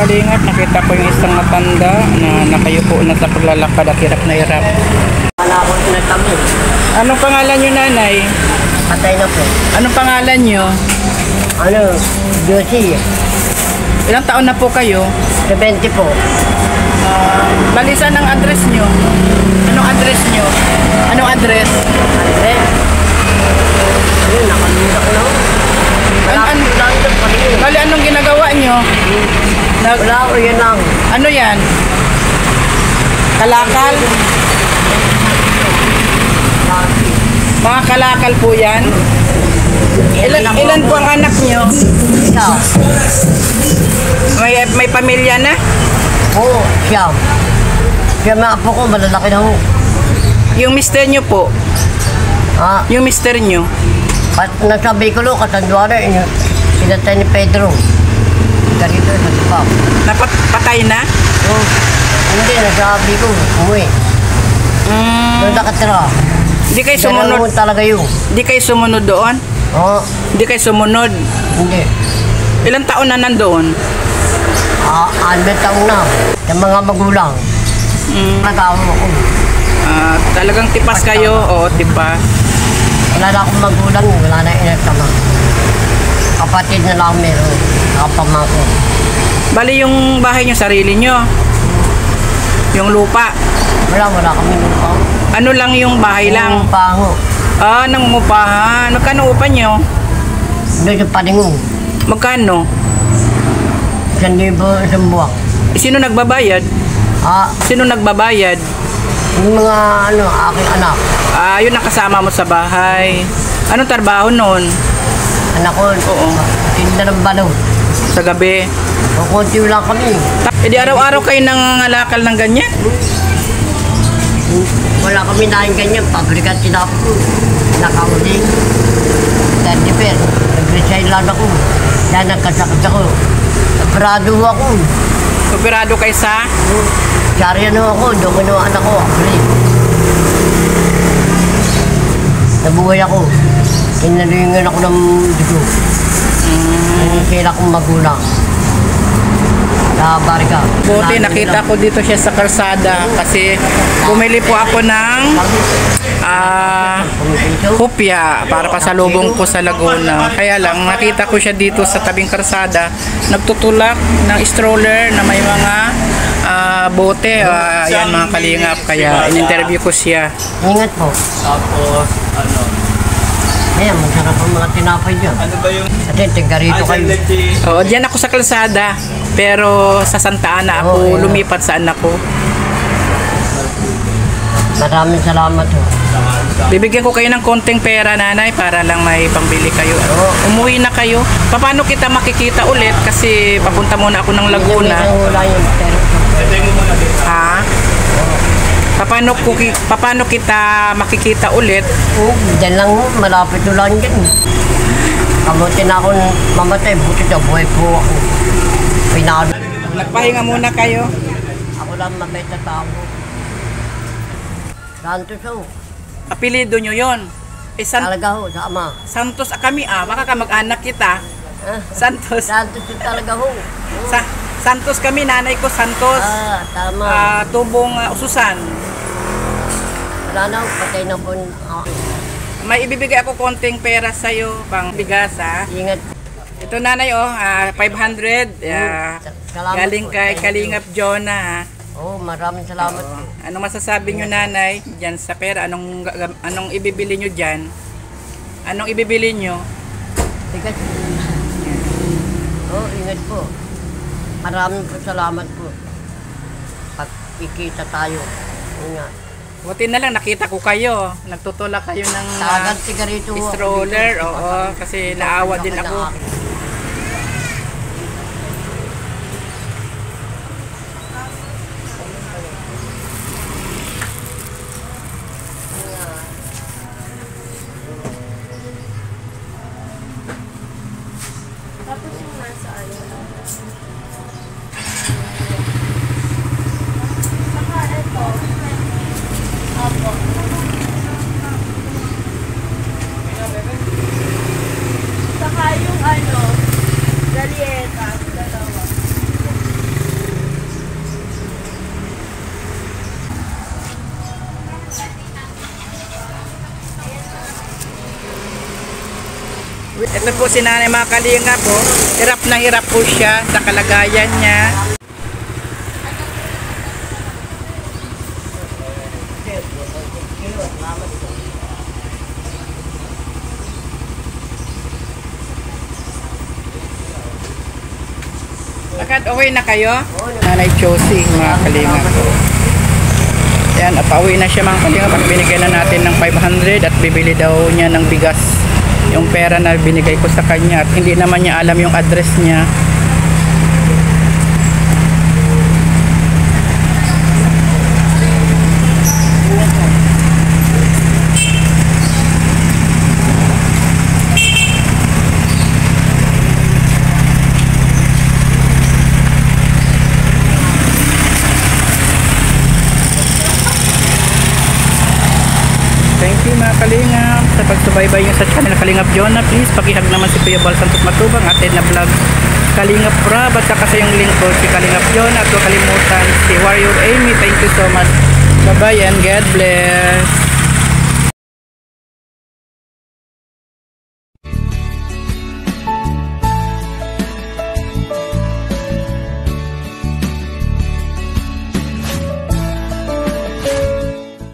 kalingap, nakita ko yung isang matanda na nakayupo na sa paglalakad at hirap na hirap. Malakot na kami. Anong pangalan nyo, nanay? Patay na po. Anong pangalan nyo? Ano? Josie. Ilang taon na po kayo? 70 po. Balisan ang address nyo. Anong address nyo? Anong address? Andre? Ayun, nakalimutan ko na ho. Malapit lang ito pa rin. Bali, anong ginagawa nyo? Wala ko, yun lang. Ano yan? Kalakal? Mga kalakal po yan? Ilan po ang anak nyo? Ikaw? May pamilya na? Oo, siya. Siya mga apo ko, malalaki na ho. Yung mister nyo po? Ha? Yung mister nyo? At nasabi ko lo, katanduara, pinatay ni Pedro. Ganito, nagpap. Patay na? Oo. Hindi, nasabi ko, umuwi. Doon nakatira. Di kayo sumunod? Ganun talaga yun. Di kayo sumunod doon? Oo. Di kayo sumunod? Hindi. Ilang taon na nandoon? 6 taon na. Yung mga magulang. Nag-awa ko. Talagang tipas kayo? Oo, tipas. Wala na akong magulang, wala na inatama. Kapatid na lang meron. Nakapamako. Bali yung bahay nyo, sarili nyo? Yung lupa? Wala kami lupa. Ano lang yung bahay lang? Pango. Nangungupahan. Magkano upa nyo? Doon sa Paningong. Magkano? 1,000 isang buwang. Sino nagbabayad? Sino nagbabayad? Yung mga aking anak. Yun nakasama mo sa bahay. Anong trabaho noon? Anak ko, Oo. tinda ng balon. Sa gabi? O konti lang kami. Di araw-araw kayo nangangalakal ng ganyan? Wala kami nahin ganyan. Pabrikat tinapos ko. Nakauli. 30 per. Nag-resign lang ako. Yan, nagkasakit ako. Nabrado ako. Operado kayo sa? Sariyan ako. Doon kinuhaan ako. Nabuhay ako. Kinalingan ako ng dugo. Kailan akong magulang. Sa barika. Buti nakita ko dito siya sa kalsada kasi bumili po ako ng hupya para pasalubong ko sa Laguna. Kaya lang nakita ko siya dito sa tabing kalsada nagtutulak ng stroller na may mga bote. Yan mga kalingap. Kaya in-interview ko siya. Ingat po. Tapos, Ayan, masarap ang mga tinapay dyan. ano ba yung... Kasi tigarito kayo. Oo, diyan ako sa kalsada. Pero sa Santa Ana ako lumipat sa anak ko. Maraming salamat ho. Bibigyan ko kayo ng konting pera, nanay, para lang may pambili kayo. Umuwi na kayo. Paano kita makikita ulit? Kasi papunta muna ako ng Laguna. Ha? Paano kita makikita ulit? Diyan lang ho, malapit ho lang dyan. Kamuti na ako mamatay, buti na buhay po ako. Pinalo. Nagpahinga muna kayo. Ako lang mabait na tao. Santos ho. Apelido nyo yon. Talaga ho, sa ama. Santos kami baka kamag-anak kita. Santos. Santos ho talaga ho. Santos kami, nanay ko Santos. Tama. Tubong Ususan. Wala na ho, patay na po. May ibibigay ako konting pera sa'yo, pang bigas Ingat. Ito nanay 500. Salamat Galing po. kay Kalingap Jonah. Maraming salamat po. Anong masasabi nyo nanay dyan sa pera? Anong ibibili nyo dyan? Anong ibibili nyo? Bigas. Ingat po. Maraming po salamat po. Pag ikita tayo. Ingat. Buti na lang nakita ko kayo. Nagtutulak kayo ng Talagang sigarito ho. stroller. Oo, kasi naawa din ako. Tapos yung nasa ano. Saka ito. Opo. Saka yung ano. Ito po si Nanay mga kalinga po. Hirap na hirap po siya sa kalagayan niya. Lakad, okay na kayo? Nanay Josie, mga kalinga po. Yan, pauwi na siya mga kalinga. Pag binigyan na natin ng 500 at bibili daw niya ng bigas. Yung pera na binigay ko sa kanya at hindi naman niya alam yung address niya. Thank you mga Kalingap sa pagsubaybay nyo sa channel Kalingap Jonah. Please pakihag naman si Kuya Bal Santos Matubang atin na vlog Kalingap Rab at saka sa yung lingkod si Kalingap Jonah at huwag kalimutan si Warrior Amy. Thank you so much. Bye bye and God bless.